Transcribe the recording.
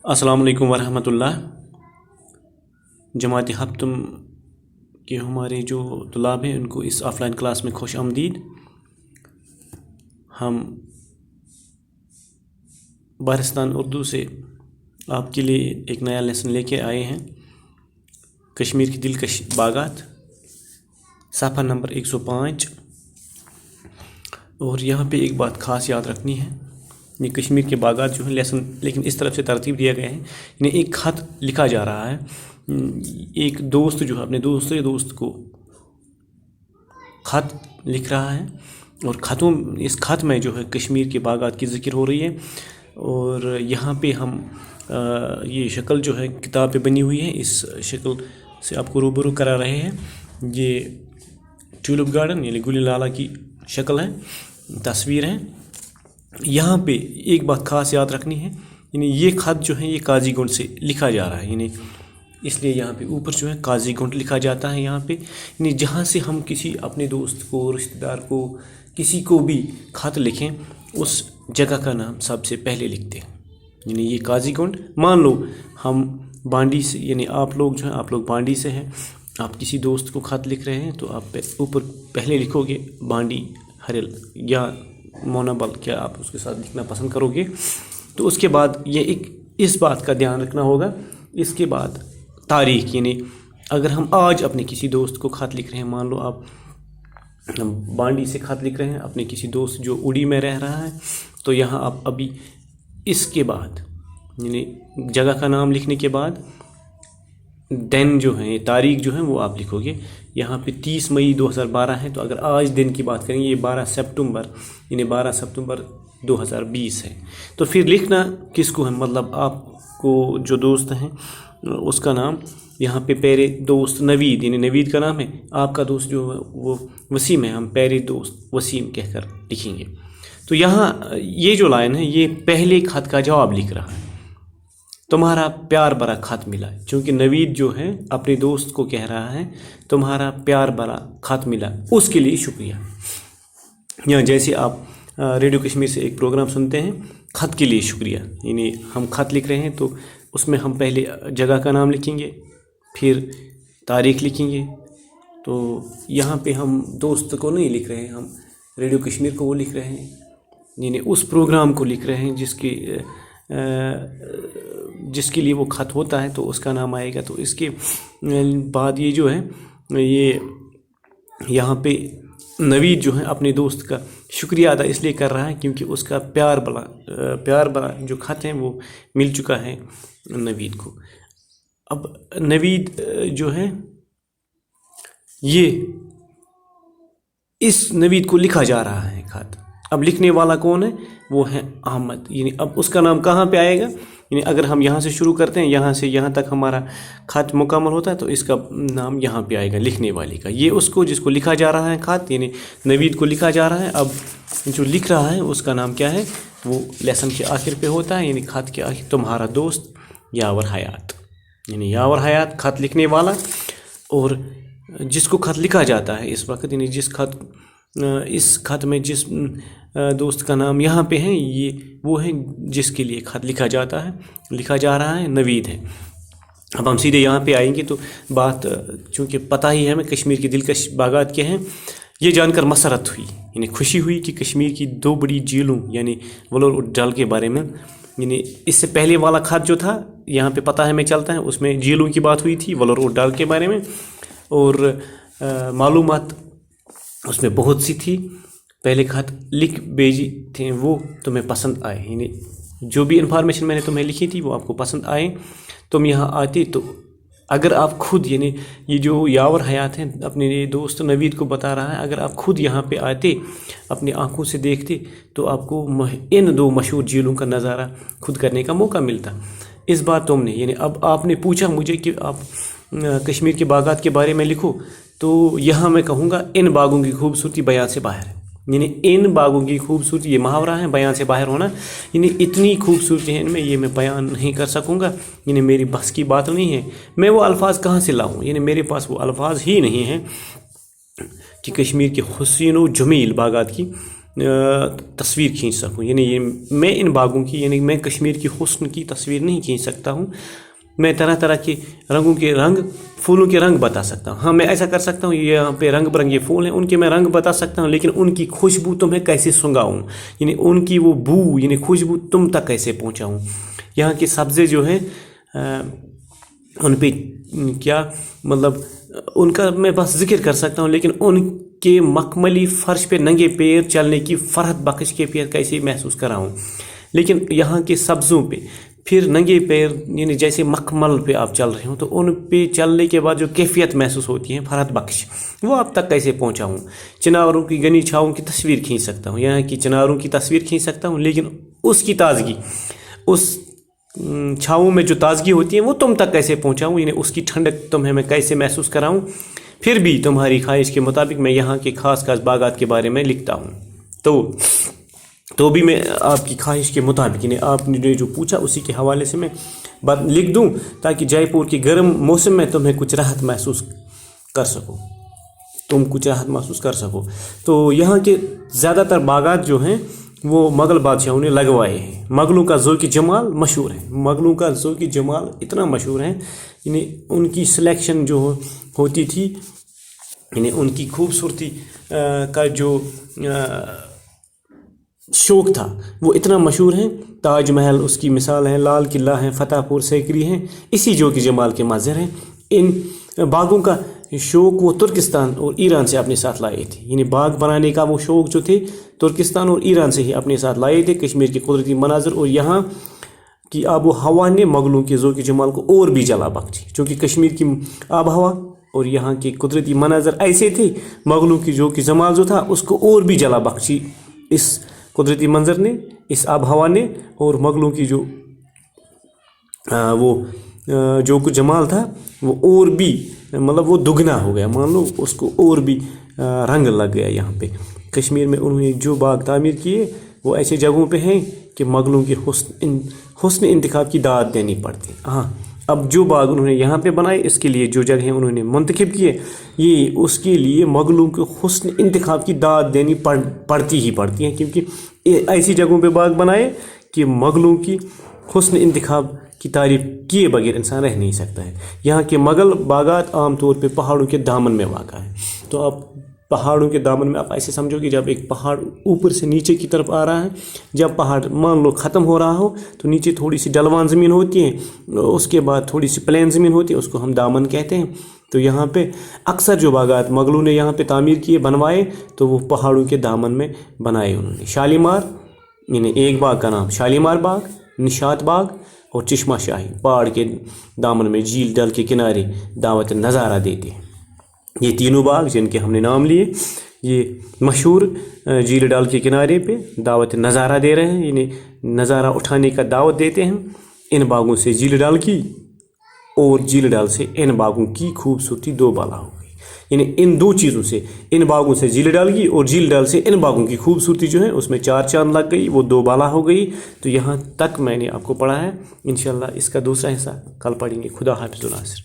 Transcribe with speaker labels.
Speaker 1: السلام علیکم ورحمۃ اللہ۔ جماعت ہفتم کے ہمارے جو طلاب ہیں ان کو اس آف لائن کلاس میں خوش آمدید۔ ہم بارستان اردو سے آپ کے لیے ایک نیا لیسن لے کے آئے ہیں، کشمیر کی دلکش باغات، صفحہ نمبر 105۔ اور یہاں پہ ایک بات خاص یاد رکھنی ہے، یہ کشمیر کے باغات جو ہیں لیسن لیکن اس طرف سے ترتیب دیا گیا ہے، یعنی ایک خط لکھا جا رہا ہے، ایک دوست جو ہے اپنے دوسرے دوست کو خط لکھ رہا ہے، اور اس خط میں جو ہے کشمیر کے باغات کی ذکر ہو رہی ہے۔ اور یہاں پہ ہم یہ شکل جو ہے کتاب پہ بنی ہوئی ہے، اس شکل سے آپ کو روبرو کرا رہے ہیں۔ یہ ٹیولپ گارڈن یعنی گل لالہ کی شکل ہے، تصویر ہے۔ یہاں پہ ایک بات خاص یاد رکھنی ہے، یعنی یہ خط جو ہے یہ قاضی گنڈ سے لکھا جا رہا ہے، یعنی اس لیے یہاں پہ اوپر جو ہے قاضی گنڈ لکھا جاتا ہے۔ یہاں پہ یعنی جہاں سے ہم کسی اپنے دوست کو، رشتہ دار کو، کسی کو بھی خط لکھیں، اس جگہ کا نام سب سے پہلے لکھتے ہیں، یعنی یہ قاضی گنڈ۔ مان لو ہم بانڈی سے، یعنی آپ لوگ جو ہیں آپ لوگ بانڈی سے ہیں، آپ کسی دوست کو خط لکھ رہے ہیں تو آپ اوپر پہلے لکھو گے بانڈی ہرل یا مونابل، کیا آپ اس کے ساتھ لکھنا پسند کرو گے۔ تو اس کے بعد یہ اس بات کا دھیان رکھنا ہوگا، اس کے بعد تاریخ، یعنی اگر ہم آج اپنے کسی دوست کو خط لکھ رہے ہیں، مان لو آپ بانڈی سے خط لکھ رہے ہیں اپنے کسی دوست جو اڑی میں رہ رہا ہے، تو یہاں آپ ابھی اس کے بعد یعنی جگہ کا نام لکھنے کے بعد دن جو ہیں، تاریخ جو ہیں وہ آپ لکھو گے۔ یہاں پہ 30 مئی 2012 ہے، تو اگر آج دن کی بات کریں یہ 12 ستمبر یعنی 12 ستمبر 2020 ہے۔ تو پھر لکھنا کس کو ہے، مطلب آپ کو جو دوست ہیں اس کا نام، یہاں پہ پیرے دوست نوید، یعنی نوید کا نام ہے، آپ کا دوست جو ہے وہ وسیم ہے، ہم پیرے دوست وسیم کہہ کر لکھیں گے۔ تو یہاں یہ جو لائن ہے یہ پہلے خط کا جواب لکھ رہا ہے، تمہارا پیار بھرا خط ملا، چونکہ نوید جو ہے اپنے دوست کو کہہ رہا ہے تمہارا پیار بھرا خط ملا، اس کے لیے شکریہ۔ یا جیسے آپ ریڈیو کشمیر سے ایک پروگرام سنتے ہیں، خط کے لیے شکریہ، یعنی ہم خط لکھ رہے ہیں تو اس میں ہم پہلے جگہ کا نام لکھیں گے، پھر تاریخ لکھیں گے۔ تو یہاں پہ ہم دوست کو نہیں لکھ رہے ہیں، ہم ریڈیو کشمیر کو وہ لکھ رہے ہیں، یعنی اس پروگرام کو لکھ رہے ہیں جس کے لیے وہ خط ہوتا ہے، تو اس کا نام آئے گا۔ تو اس کے بعد یہ جو ہے یہ یہاں پہ نوید جو ہے اپنے دوست کا شکریہ ادا اس لیے کر رہا ہے کیونکہ اس کا پیار بلا جو خط ہیں وہ مل چکا ہے نوید کو۔ اب نوید جو ہے یہ اس نوید کو لکھا جا رہا ہے خط، اب لکھنے والا کون ہے، وہ ہے احمد، یعنی اب اس کا نام کہاں پہ آئے گا، یعنی اگر ہم یہاں سے شروع کرتے ہیں، یہاں سے یہاں تک ہمارا خط مکمل ہوتا ہے تو اس کا نام یہاں پہ آئے گا لکھنے والے کا۔ یہ اس کو جس کو لکھا جا رہا ہے خط، یعنی نوید کو لکھا جا رہا ہے، اب جو لکھ رہا ہے اس کا نام کیا ہے، وہ لیسن کے آخر پہ ہوتا ہے، یعنی خط کے آخر تمہارا دوست یاور حیات، یعنی یاور حیات خط لکھنے والا، اور جس کو خط لکھا جاتا ہے اس وقت، یعنی اس خط میں جس دوست کا نام یہاں پہ ہے یہ وہ ہے جس کے لیے خط لکھا جا رہا ہے، نوید ہے۔ اب ہم سیدھے یہاں پہ آئیں گے تو بات چونکہ پتہ ہی ہے ہمیں کشمیر کی دلکش باغات کیا ہیں، یہ جان کر مسرت ہوئی، یعنی خوشی ہوئی کہ کشمیر کی 2 بڑی جھیلوں یعنی ولور اور ڈل کے بارے میں، یعنی اس سے پہلے والا خط جو تھا یہاں پہ پتہ ہے ہمیں چلتا ہے اس میں جھیلوں کی بات ہوئی تھی، ولور اور ڈل کے بارے میں، اور معلومات اس میں بہت سی تھی، پہلے خط لکھ بھیجی تھے وہ تمہیں پسند آئے، یعنی جو بھی انفارمیشن میں نے تمہیں لکھی تھی وہ آپ کو پسند آئے، تم یہاں آتے تو اگر آپ خود، یعنی یہ جو یاور حیات ہیں اپنے دوست نوید کو بتا رہا ہے، اگر آپ خود یہاں پہ آتے اپنی آنکھوں سے دیکھتے تو آپ کو ان 2 مشہور جھیلوں کا نظارہ خود کرنے کا موقع ملتا۔ اس بار تم نے، یعنی اب آپ نے پوچھا مجھے کہ آپ کشمیر کے باغات کے بارے میں لکھو، تو یہاں میں کہوں گا ان باغوں کی خوبصورتی بیان سے باہر ہے، یعنی ان باغوں کی خوبصورتی، یہ محاورہ ہے بیان سے باہر ہونا، یعنی اتنی خوبصورتی ہے ان میں، یہ میں بیان نہیں کر سکوں گا، یعنی میری بس کی بات نہیں ہے، میں وہ الفاظ کہاں سے لاؤں، یعنی میرے پاس وہ الفاظ ہی نہیں ہیں کہ کشمیر کے حسین و جمیل باغات کی تصویر کھینچ سکوں. یعنی میں ان باغوں کی یعنی میں کشمیر کی حسن کی تصویر نہیں کھینچ سکتا ہوں. میں طرح طرح کے رنگوں کے رنگ پھولوں کے رنگ بتا سکتا ہوں. ہاں میں ایسا کر سکتا ہوں یہاں پہ رنگ برنگے پھول ہیں ان کے میں رنگ بتا سکتا ہوں, لیکن ان کی خوشبو تو میں کیسے سنگاؤں, یعنی ان کی وہ بو یعنی خوشبو تم تک کیسے پہنچاؤں. یہاں کے سبزے جو ہیں ان پہ کیا مطلب ان کا میں بس ذکر کر سکتا ہوں, لیکن ان کے مخملی فرش پہ ننگے پیر چلنے کی فرحت بخش کیفیت کیسے محسوس کراؤں. لیکن یہاں کے سبزوں پہ پھر ننگے پیر یعنی جیسے مخمل پہ آپ چل رہے ہوں تو ان پہ چلنے کے بعد جو کیفیت محسوس ہوتی ہے فرحت بخش, وہ آپ تک کیسے پہنچاؤں. چناروں کی گھنی چھاؤں کی تصویر کھینچ سکتا ہوں, یہاں کی چناروں کی تصویر کھینچ سکتا ہوں, لیکن اس کی تازگی اس چھاؤں میں جو تازگی ہوتی ہے وہ تم تک کیسے پہنچاؤں, یعنی اس کی ٹھنڈک تمہیں میں کیسے محسوس کراؤں. پھر بھی تمہاری خواہش کے مطابق میں یہاں کے خاص خاص باغات کے بارے میں لکھتا ہوں. تو بھی میں آپ کی خواہش کے مطابق یعنی آپ نے جو پوچھا اسی کے حوالے سے میں بات لکھ دوں تاکہ جے پور کے گرم موسم میں تمہیں کچھ راحت محسوس کر سکو, تم کچھ راحت محسوس کر سکو. تو یہاں کے زیادہ تر باغات جو ہیں وہ مغل بادشاہوں نے لگوائے ہیں. مغلوں کا ذوق جمال مشہور ہے, مغلوں کا ذوق جمال اتنا مشہور ہے, یعنی ان کی سلیکشن جو ہوتی تھی یعنی ان کی خوبصورتی کا جو شوق تھا وہ اتنا مشہور ہے. تاج محل اس کی مثال ہے, لال قلعہ ہے, فتح پور سیکری ہیں, اسی جو کہ جمال کے مظہر ہیں. ان باغوں کا شوق وہ ترکستان اور ایران سے اپنے ساتھ لائے تھے, یعنی باغ بنانے کا وہ شوق جو تھے ترکستان اور ایران سے ہی اپنے ساتھ لائے تھے. کشمیر کے قدرتی مناظر اور یہاں کی آب و ہوا نے مغلوں کے ذوق جمال کو اور بھی جلا بخشی, چونکہ کشمیر کی آب و ہوا اور یہاں کے قدرتی مناظر ایسے تھے مغلوں کی ذوق جمال جو تھا اس کو اور بھی جلا بخشی. اس قدرتی منظر نے, اس آب ہوا نے, اور مغلوں کی جو وہ جو کچھ جمال تھا وہ اور بھی مطلب وہ دگنا ہو گیا, مان لو اس کو اور بھی رنگ لگ گیا. یہاں پہ کشمیر میں انہوں نے جو باغ تعمیر کیے وہ ایسے جگہوں پہ ہیں کہ مغلوں کی حسن انتخاب کی داد دینی پڑتی. ہاں اب جو باغ انہوں نے یہاں پہ بنائے اس کے لیے جو جگہیں انہوں نے منتخب کیے یہ اس کے لیے مغلوں کے حسن انتخاب کی داد دینی پڑتی ہیں, کیونکہ ایسی جگہوں پہ باغ بنائے کہ مغلوں کی حسن انتخاب کی تعریف کیے بغیر انسان رہ نہیں سکتا ہے. یہاں کے مغل باغات عام طور پہ پہاڑوں کے دامن میں واقع ہے. تو آپ پہاڑوں کے دامن میں آپ ایسے سمجھو کہ جب ایک پہاڑ اوپر سے نیچے کی طرف آ رہا ہے, جب پہاڑ مان لو ختم ہو رہا ہو تو نیچے تھوڑی سی ڈلوان زمین ہوتی ہے, اس کے بعد تھوڑی سی پلین زمین ہوتی ہے, اس کو ہم دامن کہتے ہیں. تو یہاں پہ اکثر جو باغات مغلوں نے یہاں پہ تعمیر کیے بنوائے تو وہ پہاڑوں کے دامن میں بنائے انہوں نے. شالیمار یعنی ایک باغ کا نام شالیمار باغ, نشاط باغ اور چشمہ شاہی پہاڑ کے دامن میں جھیل ڈل کے کنارے دعوت نظارہ دیتے ہیں. یہ تینوں باغ جن کے ہم نے نام لیے یہ مشہور جھیل ڈال کے کنارے پہ دعوت نظارہ دے رہے ہیں, یعنی نظارہ اٹھانے کا دعوت دیتے ہیں. ان باغوں سے جھیل ڈال کی اور جھیل ڈال سے ان باغوں کی خوبصورتی دو بالا ہو گئی. یعنی ان دو چیزوں سے, ان باغوں سے جھیل ڈال کی اور جھیل ڈال سے ان باغوں کی خوبصورتی جو ہے اس میں 4 چاند لگ گئی, وہ 2 بالا ہو گئی. تو یہاں تک میں نے آپ کو پڑھا ہے. انشاءاللہ اس کا دوسرا حصہ کل پڑھیں گے. خدا حافظ.